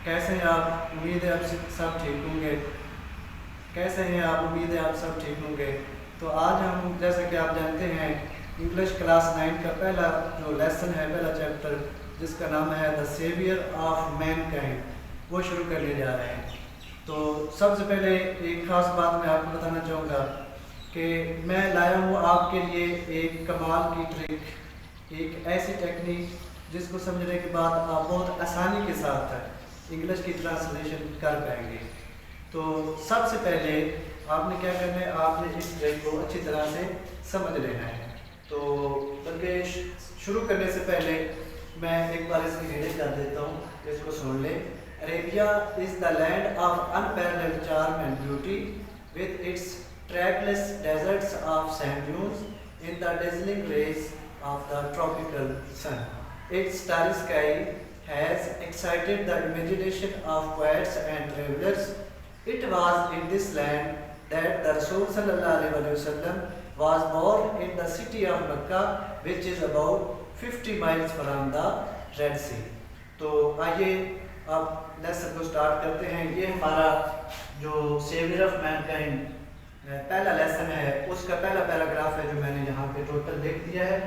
कैसे हैं आप? उम्मीद है आप सब ठीक होंगे। कैसे हैं आप? उम्मीद है आप सब ठीक होंगे। तो आज हम, जैसे कि आप जानते हैं, इंग्लिश क्लास 9 का पहला जो लेसन है, पहला चैप्टर, जिसका नाम है द सेवियर ऑफ मैनकाइंड, वो शुरू करने जा रहे हैं। तो सबसे पहले एक ख़ास बात मैं आपको बताना चाहूँगा कि मैं लाया हूँ आपके लिए एक कमाल की ट्रिक, एक ऐसी टेक्निक जिसको समझने के बाद आप बहुत आसानी के साथ इंग्लिश की ट्रांसलेशन कर पाएंगे। तो सबसे पहले आपने क्या करना है, आपने इस ट्रिक को अच्छी तरह से समझ लेना है। तो बल्कि शुरू करने से पहले मैं एक बार इसकी रीडिंग कर देता हूँ, इसको सुन ले। Arabia is the land of unparalleled charm and beauty with its trackless deserts of sand dunes in the dazzling rays of the tropical sun. Its starry sky has excited the imagination of poets and travelers. It was in this land that the Rasul sallallahu alaihi wasallam was born, in the city of Mecca, which is about 50 miles from the Red Sea. तो आइए अब lesson को start करते हैं। ये हमारा जो saviour of Mankind पहला लेसन है, उसका पहला पैराग्राफ है जो मैंने यहाँ पे टोटल लिख दिया है।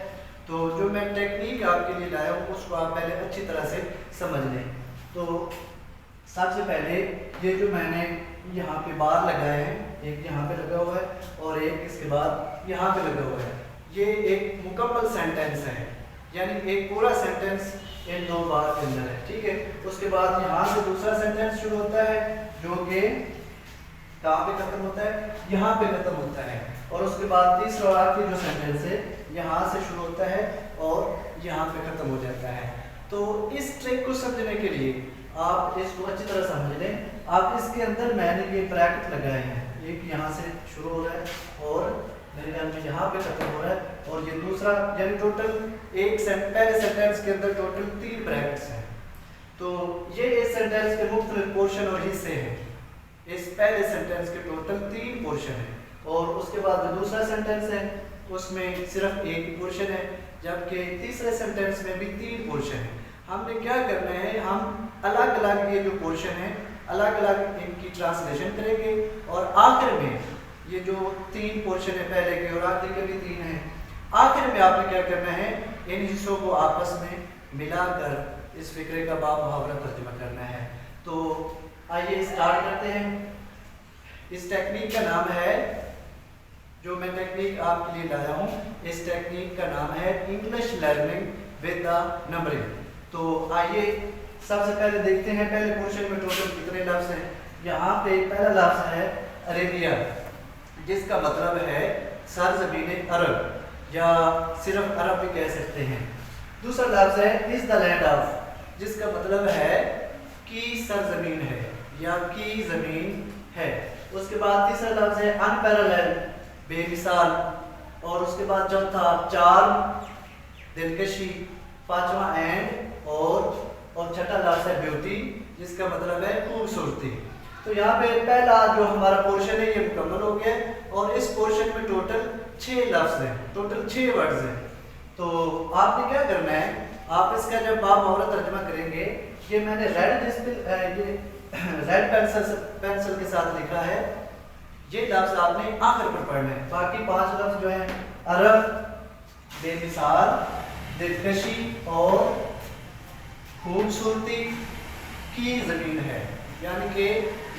तो जो मैं टेक्निक आपके लिए लाया हूँ उसको आप पहले अच्छी तरह से समझ लें। तो सबसे पहले ये जो मैंने यहाँ पे बार लगाए हैं, एक यहाँ पे लगा हुआ है और एक इसके बाद यहाँ पे लगा हुआ है, ये एक मुकम्मल सेंटेंस है, यानी एक पूरा सेंटेंस इन दो बार के अंदर है। ठीक है, उसके बाद यहाँ से दूसरा सेंटेंस शुरू होता है जो कि कहाँ पे खत्म होता है, यहाँ पे खत्म होता है, और उसके बाद तीसरा और आखिरी जो सेंटेंस है यहाँ से शुरू होता है और यहाँ पे खत्म हो जाता है। तो इस ट्रिक को समझने के लिए आप इसको अच्छी तरह समझ लें। आप इसके अंदर मैंने ये ब्रैकेट लगाए हैं, एक यहाँ से शुरू हो रहा है और मेरे ख्याल में यहाँ पे खत्म हो रहा है, और ये दूसरा, यानी टोटल पहले सेंटेंस के अंदर टोटल 3 ब्रैकेट्स हैं। तो ये इस सेंटेंस के मुख्तलिफ पोर्शन और हिस्से हैं। इस पहले सेंटेंस के टोटल 3 पोर्शन हैं, और उसके बाद जो दूसरा सेंटेंस है उसमें सिर्फ एक पोर्शन है, जबकि तीसरे सेंटेंस में भी 3 पोर्शन है। हमने क्या करना है, हम अलग अलग ये जो पोर्शन है अलग अलग इनकी ट्रांसलेशन करेंगे, और आखिर में ये जो 3 पोर्शन है पहले के और आखिर के भी 3 हैं, आखिर में आपने क्या करना है, इन हिस्सों को आपस में मिलाकर इस फिक्रे का बाब मुहावरा तर्जुमा करना है। तो आइए स्टार्ट करते हैं। इस टेक्निक का नाम है, जो मैं टेक्निक आपके लिए लाया हूँ, इस टेक्निक का नाम है English learning with the numbering. तो आइए सबसे पहले देखते हैं पहले पोर्शन में टोटल कितने लफ्ज़ हैं। यहाँ पे पहला लफ्ज़ है अरेबिया, जिसका मतलब है सरज़मीन अरब, या सिर्फ अरब भी कह सकते हैं। दूसरा लफ्ज़ है इज़ द लैंड ऑफ, जिसका मतलब है की सरज़मीन है या की ज़मीन है। उसके बाद तीसरा लफ्ज़ है अनपैरेलल्ड, बेमिसाल, और उसके बाद चौथा चार्म, दिलकशी, पांचवा एंड, और छठा लफ्ज़ है ब्यूटी, जिसका मतलब है खूबसूरती। तो यहाँ पे पहला जो हमारा पोर्शन है ये मुकम्मल हो गया, और इस पोर्शन में टोटल 6 लफ्ज़ हैं, टोटल 6 वर्ड्स हैं। तो आपने क्या करना है, आप इसका जब बाब मुहावरा तर्जुमा करेंगे, ये मैंने रेड पेंसिल के साथ लिखा है, ये लफ्ज़ आपने आखिर पर पढ़ना है। बाकी 5 लफ्ज़ जो हैं अरब, बेमिसाल, दिलकशी और खूबसूरती की ज़मीन है, यानी कि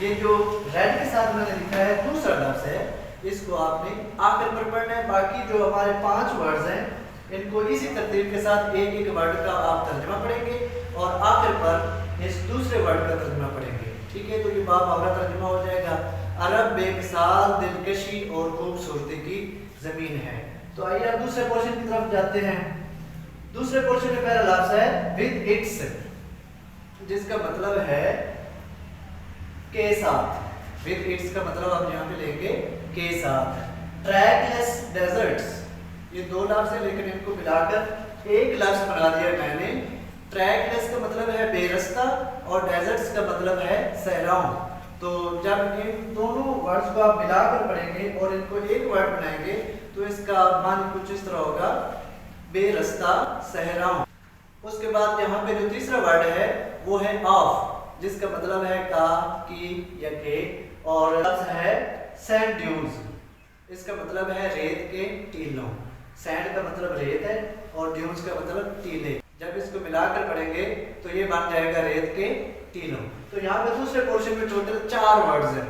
ये जो रेड के साथ मैंने लिखा है दूसरा लफ्ज़ है, इसको आपने आखिर पर पढ़ना है। बाकी जो हमारे 5 वर्ड्स हैं इनको इसी तरतीब के साथ एक एक वर्ड का आप तर्जुमा पढ़ेंगे और आखिर पर इस दूसरे वर्ड का तर्जुमा पढ़ेंगे। ठीक है, तो ये बाब मुहावरा तर्जुमा हो जाएगा, अरब बेमिसाल, दिलकशी और खूबसूरती की ज़मीन है। तो आइए आप दूसरे पोर्शन की तरफ जाते हैं। दूसरे पोर्शन में पहला लफ्ज़ है विद इट्स, जिसका मतलब है के साथ। विद इट्स का मतलब आप यहाँ पे लेंगे के साथ। ट्रैकलेस डेजर्ट्स, ये 2 लफ्ज़ हैं लेकिन इनको मिलाकर एक लफ्ज़ बना दिया मैंने। ट्रैकलेस का मतलब है बेरास्ता और डेजर्ट्स का मतलब है सहराओं। तो जब इन दोनों वर्ड्स को आप मिलाकर पढ़ेंगे और इनको एक वर्ड बनाएंगे तो इसका मान कुछ इस तरह होगा, बेरास्ता सहराओं। उसके बाद यहाँ पे जो तीसरा वर्ड है वो है ऑफ, जिसका मतलब है का, की या के, और लफ्ज है सैंड ड्यून्स, इसका मतलब है रेत के टीलों। सैंड का मतलब रेत है और ड्यून्स का मतलब टीले। जब इसको मिलाकर पढ़ेंगे तो ये बन जाएगा रेत के टीलों। तो यहाँ पे दूसरे पोर्शन में टोटल 4 वर्ड्स हैं।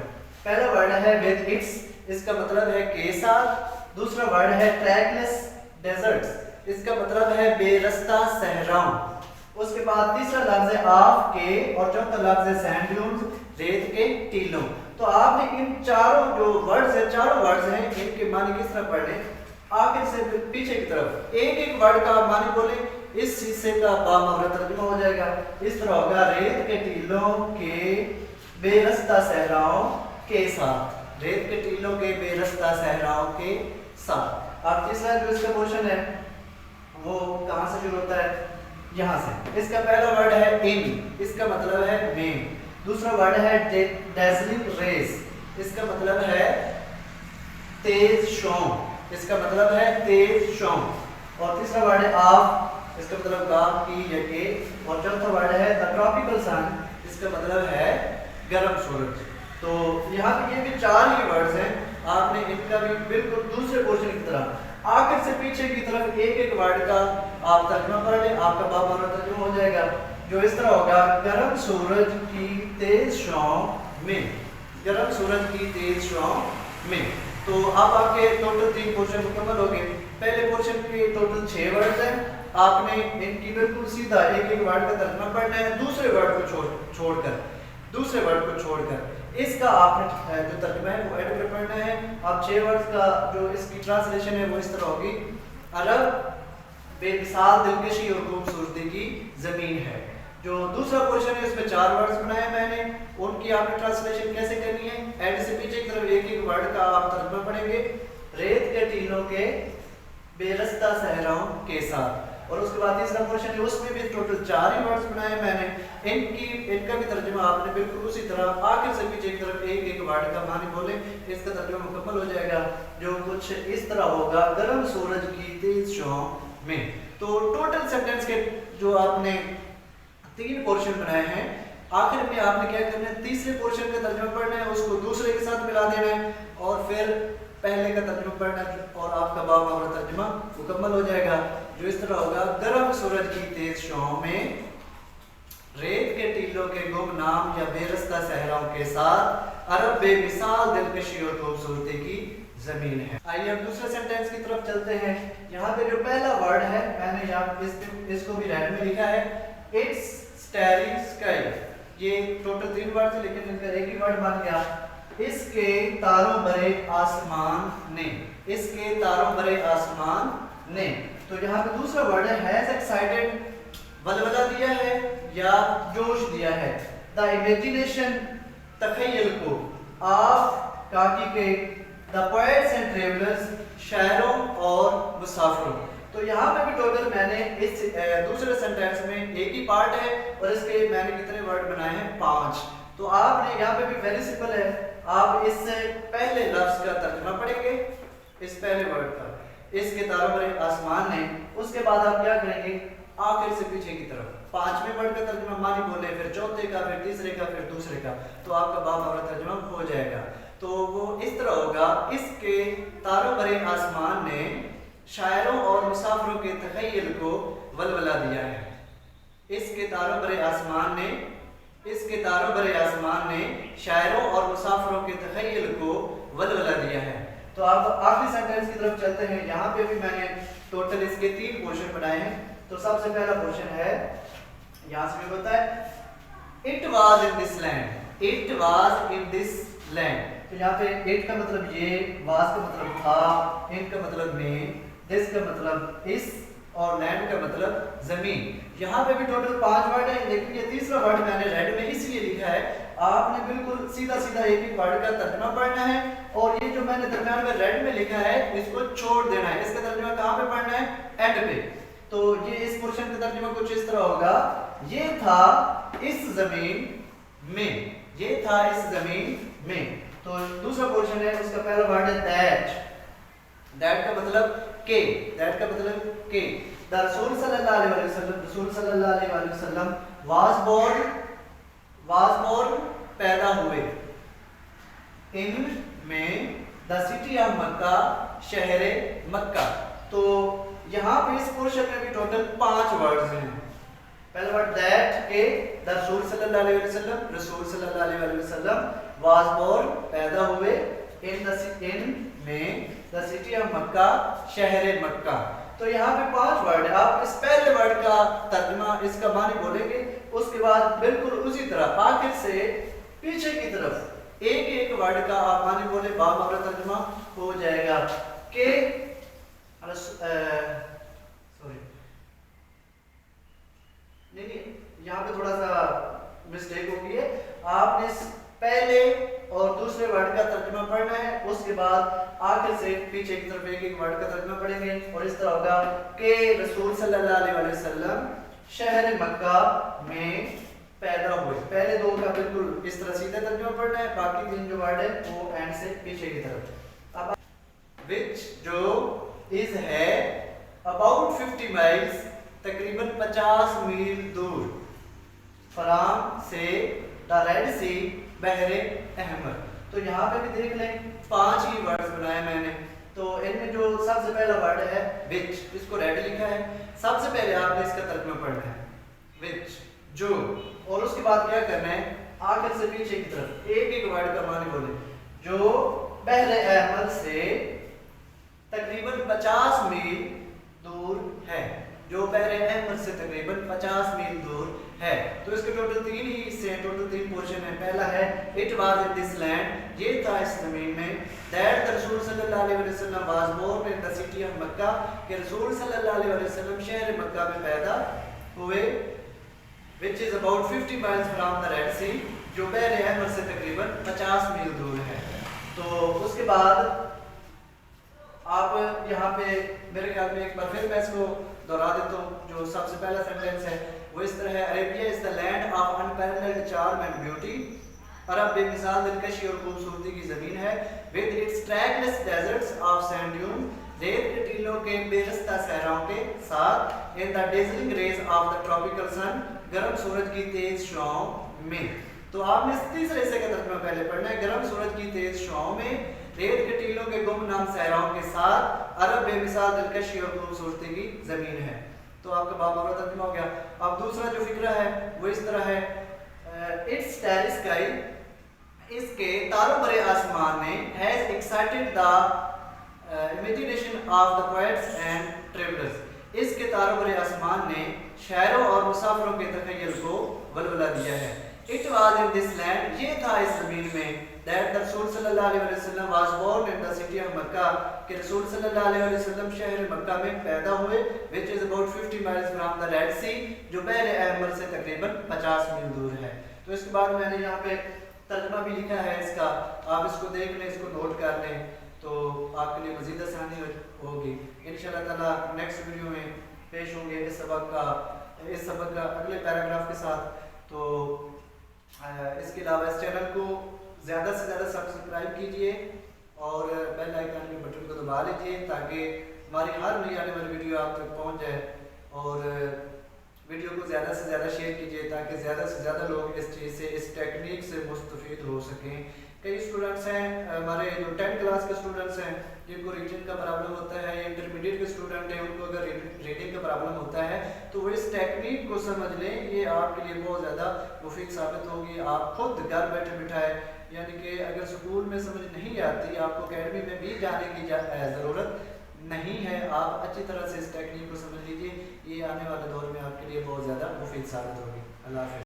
पहला वर्ड है विद इट्स, इसका मतलब है के साथ। दूसरा वर्ड है ट्रैकलेस डेजर्ट्स, इसका मतलब है बेरास्ता सहराओं। उसके बाद तीसरा लफ्ज है ऑफ के, और चौथा लफ्ज है सैंड ड्यून्स, रेत के टीलों। तो आपने इन चारों जो वर्ड्स हैं, चारों वर्ड्स हैं, इनके मानी किस तरह पढ़ने, आखिर से पीछे की तरफ एक एक वर्ड का मानी बोले, इस हिस्से का बामवरा तर्जुमा हो जाएगा। इस तरह होगा रेत के टीलों के बेरास्ता सहराओं के साथ, रेत के टीलों के बेरास्ता सहराओं के साथ। अब तीसरा जो इसका पोर्शन है वो कहाँ से शुरू होता है, यहाँ से। इसका पहला वर्ड है इन, इसका मतलब है में। दूसरा वर्ड है डेज़लिंग रेस, इसका मतलब है तेज शौं, इसका मतलब है तेज शौं। और तीसरा वर्ड है ऑफ, इसका मतलब का, की या के। और चौथा वर्ड है द ट्रॉपिकल सन, इसका मतलब है गर्म सूरज। तो यहाँ पे ये भी 4 ही वर्ड्स हैं, आपने इनका भी बिल्कुल दूसरे पोर्शन की तरह आखिर से पीछे की तरफ एक एक वर्ड का आप तर्जुमा पढ़ लें, आपका बामवरा तर्जुमा हो जाएगा, जो इस तरह होगा गर्म सूरज की तेज शौं में, गर्म सूरज की तेज शौं में। तो अब आपके टोटल 3 पोर्शन मुकम्मल हो गए। पहले पोर्शन के टोटल 6 वर्ड्स हैं, आपने इनकी बिल्कुल सीधा एक एक वर्ड का तर्जुमा पढ़ना है, दूसरे वर्ड को छोड़कर इसका आपने जो तर्जुमा है वो ऐड कर पढ़ना है। अब 6 वर्ड्स का जो इसकी ट्रांसलेशन है वो इस तरह होगी, अरब बेमिसाल दिलकशी और खूबसूरती की जमीन है। जो दूसरा पोर्शन है उसमें 4 वर्ड्स बनाए मैंने, उनकी आपने ट्रांसलेशन कैसे करनी है, एंड से पीछे की तरफ एक एक वर्ड का आप तर्जुमा पढ़ेंगे, रेत के टीलों के बेरास्ता सहराओं के साथ। और उसके बाद तीसरा पोर्शन है उसमें भी टोटल 4 ही वर्ड्स बनाए मैंने, इनका भी तर्जुमा आपने बिल्कुल उसी तरह आखिर से पीछे की तरफ एक एक वर्ड का मानी बोले, इसका तर्जुमा मुकम्मल हो जाएगा, जो कुछ इस तरह होगा गर्म सूरज की तेज शौं में। तो टोटल सेंटेंस के जो आपने 3 पोर्शन बनाए हैं, आखिर में आपने क्या करना है, तीसरे पोर्शन का तर्जुमा पढ़ना है, उसको दूसरे के साथ मिला देना है, और फिर पहले का तर्जुमा पढ़ना है, और आपका बामवरा तर्जुमा मुकम्मल हो जाएगा, जो इस तरह होगा गर्म सूरज की तेज शौं में, रेत के टीलों के गुमनाम या बेरास्ता सहराओं के साथ, अरब बेमिसाल दिलकशी और खूबसूरती की जमीन है। आइए अब दूसरे सेंटेंस की तरफ चलते हैं। यहाँ पे जो पहला वर्ड है मैंने यहाँ इसको भी रेड में लिखा है, इट्स स्टारी स्काई। ये टोटल 3 वर्ड थे लेकिन इनका एक ही वर्ड बन गया, इसके तारों भरे आसमान ने, इसके तारों भरे आसमान ने। तो यहाँ पे दूसरा वर्ड है हैज एक्साइटेड, वलवला दिया है या जोश दिया है, द इमेजिनेशन तखय्युल को, ऑफ काकी के, द पोएट्स एंड ट्रेवलर्स, शायरों और मुसाफिरों। तो यहाँ पे भी टोटल मैंने इस दूसरे सेंटेंस में एक ही पार्ट है और इसके मैंने कितने वर्ड बनाए हैं, 5। तो आपने यहाँ पे भी वेरी सिंपल है, आप इससे पहले लफ्ज का तर्जुमा पढ़ेंगे, इस पहले वर्ड का, इसके तारों भरे आसमान ने, उसके बाद आप क्या करेंगे, आखिर से पीछे की तरफ 5वें वर्ड का तर्जुमा मानी बोले, फिर चौथे का, फिर तीसरे का, फिर दूसरे का, तो आपका बामवरा तर्जुमा हो जाएगा। तो वो इस तरह होगा, इसके तारों भरे आसमान ने शायरों और मुसाफिरों के तखय्युल को वलवला दिया है, इसके तारों भरे आसमान ने, इसके तारों भरे आसमान ने शायरों और मुसाफिरों के तखय्युल को वलवला दिया है। तो आप आखिरी सेंटेंस की तरफ चलते हैं। यहाँ पे भी मैंने टोटल इसके 3 पोर्शन बनाए हैं। तो सबसे पहला पोर्शन है, यहाँ से भी होता है, it was in this land, it was in this land. तो यहाँ पे इट का मतलब ये, वाज का मतलब था, इन का मतलब में, दिस का मतलब इस, और लैंड का मतलब जमीन। यहाँ पे भी टोटल 5 वर्ड है, लेकिन ये तीसरा वर्ड मैंने रेड में इसलिए लिखा है, आपने बिल्कुल सीधा सीधा एक ही वर्ड का तर्जुमा पढ़ना है, और ये जो मैंने दरम्यान में रेड में लिखा है इसको छोड़ देना है। इसका तर्जुमा कहाँ पे पढ़ना है, एंड पे। तो ये इस पोर्शन का तर्जुमा कुछ इस तरह होगा, ये था इस जमीन में, ये था इस जमीन में। तो दूसरा पोर्शन है, उसका पहला वर्ड है दैट, दैट का मतलब के, दैट का मतलब के। द रसूल सल्लल्लाहु अलैहि वसल्लम, रसूल सल्लल्लाहु अलैहि वसल्लम वाज बोर्न was born पैदा हुए, in में the city of मक्का शहर मक्का। तो यहाँ पे इस पोर्शन में भी टोटल 5 वर्ड्स हैं। पहला वर्ड दैट के रसूल सल्लल्लाहु अलैहि वसल्लम, रसूल सल्लल्लाहु अलैहि वसल्लम was born पैदा हुए, in में the city of मक्का शहर मक्का। तो यहाँ पे 5 वर्ड है। आप इस पहले वर्ड का तर्जुमा इसका मानी बोलेंगे, उसके बाद बिल्कुल उसी तरह आखिर से पीछे की तरफ एक एक वर्ड का आप मानी बोले, बामावरा तर्जुमा हो जाएगा कि सॉरी नहीं, यहाँ पे थोड़ा सा मिस्टेक हो गई है। आपने पहले और दूसरे वर्ड का तर्जुमा पढ़ना है, उसके बाद आखिर से पीछे की तरफ एक एक वर्ड का तर्जुमा पढ़ेंगे और इस तरह होगा कि रसूल सल्लल्लाहु अलैहि वसल्लम शहर मक्का में पैदा हुए। पहले 2 का बिल्कुल इस तरह सीधा तर्जुमा पढ़ना है, बाकी 3 जो वर्ड है वो एंड से पीछे की तरफ। अब विच जो इज है अबाउट 50 माइल्स तकरीबन 50 मील दूर, फ्राम से द रेड सी बहरे अहमर। तो यहाँ पे भी देख लें 5 ही वर्ड्स बनाए मैंने। तो इनमें जो सबसे पहला वर्ड है विच, इसको रेड लिखा है, सबसे पहले आपने इसका तर्जुमा पढ़ना है विच जो, और उसके बाद क्या करना है आखिर से पीछे की तरफ एक एक वर्ड का मानी बोले। जो बहरे अहमर से तकरीबन 50 मील दूर है, जो बहरे अहमर से तकरीबन 50 मील दूर है। तो इसके टोटल 3 ही हिस्से हैं, टोटल 3 पोर्शन है। पहला है it was in this land, ये था इस जमीन में। दैट द रसूल सल्लल्लाहु अलैहि वसल्लम was born in the city of Mecca, कि रसूल सल्लल्लाहु अलैहि वसल्लम शहर मक्का में पैदा हुए। Which is about 50 miles from the Red Sea, जो बहरे अहमर से तकरीबन 50 मील दूर है। तो उसके बाद आप यहाँ पे मेरे ख्याल में एक बार फिर मैं इसको दोहरा देता हूँ। जो सबसे पहला सेंटेंस है वो इस तरह है, Arabia is the land of unparalleled charm and beauty, अरब बेमिसाल दिलकशी और खूबसूरती की जमीन है। With its trackless deserts of sand dune, रेत के टीलों के बेरस्ता सहराओं के साथ, in the dazzling rays of the tropical sun, गर्म सूरज की तेज छांव में। तो आपने इस तीसरे हिस्से का तर्जुमा पहले पढ़ना है, गर्म सूरज की तेज छांव में, रेत के टीलों के गुमनाम सहराओं के साथ, अरब बेमिसाल दिलकशी और खूबसूरती की जमीन है। तो आपका बामावरा तर्जुमा हो गया। अब दूसरा जो फिक्रा है वो इस तरह है, इट्स स्टार स्काई, इसके तारों भरे आसमान ने, has excited the imagination of the poets and travellers, इसके तारों भरे आसमान ने शायरों और मुसाफिरों के तखय्युल को वलवला दिया है। It was in this land, ये था इस जमीन में। दैट द रसूल सल्लल्लाहु अलैहि वसल्लम was born in the city of Mecca, कि रसूल सल्लल्लाहु अलैहि वसल्लम शहर मक्का में पैदा हुए। Which is about 50 miles from the Red Sea, जो बहरे अहमर से तकरीबन 50 मील दूर है। तो इसके बाद मैंने यहाँ पे तर्जुमा भी लिखा है इसका, आप इसको देख लें, इसको नोट कर लें, तो आपके लिए मज़ीद आसानी होगी। इंशाअल्लाह ताला नेक्स्ट वीडियो में पेश होंगे इस सबक का अगले पैराग्राफ के साथ। तो इसके अलावा इस चैनल को ज़्यादा से ज़्यादा सब्सक्राइब कीजिए और बेल आइकन के बटन को दबा लीजिए, ताकि हमारी हर नई आने वाली वीडियो आप तक पहुंच जाए। और वीडियो को ज़्यादा से ज़्यादा शेयर कीजिए, ताकि ज़्यादा से ज़्यादा लोग इस चीज़ से, इस टेक्निक से मुस्तफ़ीद हो सकें। कई स्टूडेंट्स हैं हमारे जो 10th क्लास के स्टूडेंट्स हैं, जिनको रीडिंग का प्रॉब्लम होता है, या इंटरमीडिएट के स्टूडेंट हैं, उनको अगर रीडिंग का प्रॉब्लम होता है तो वो इस टेक्निक को समझ लें, ये आपके लिए बहुत ज़्यादा मुफीद साबित होगी। आप खुद घर बैठे बिठाए, यानी कि अगर स्कूल में समझ नहीं आती, आपको अकेडमी में भी जाने की ज़रूरत नहीं है। आप अच्छी तरह से इस टेक्निक को समझ लीजिए, ये आने वाले दौर में आपके लिए बहुत ज़्यादा मुफीद साबित होगी। अल्लाह हाफ़िज़।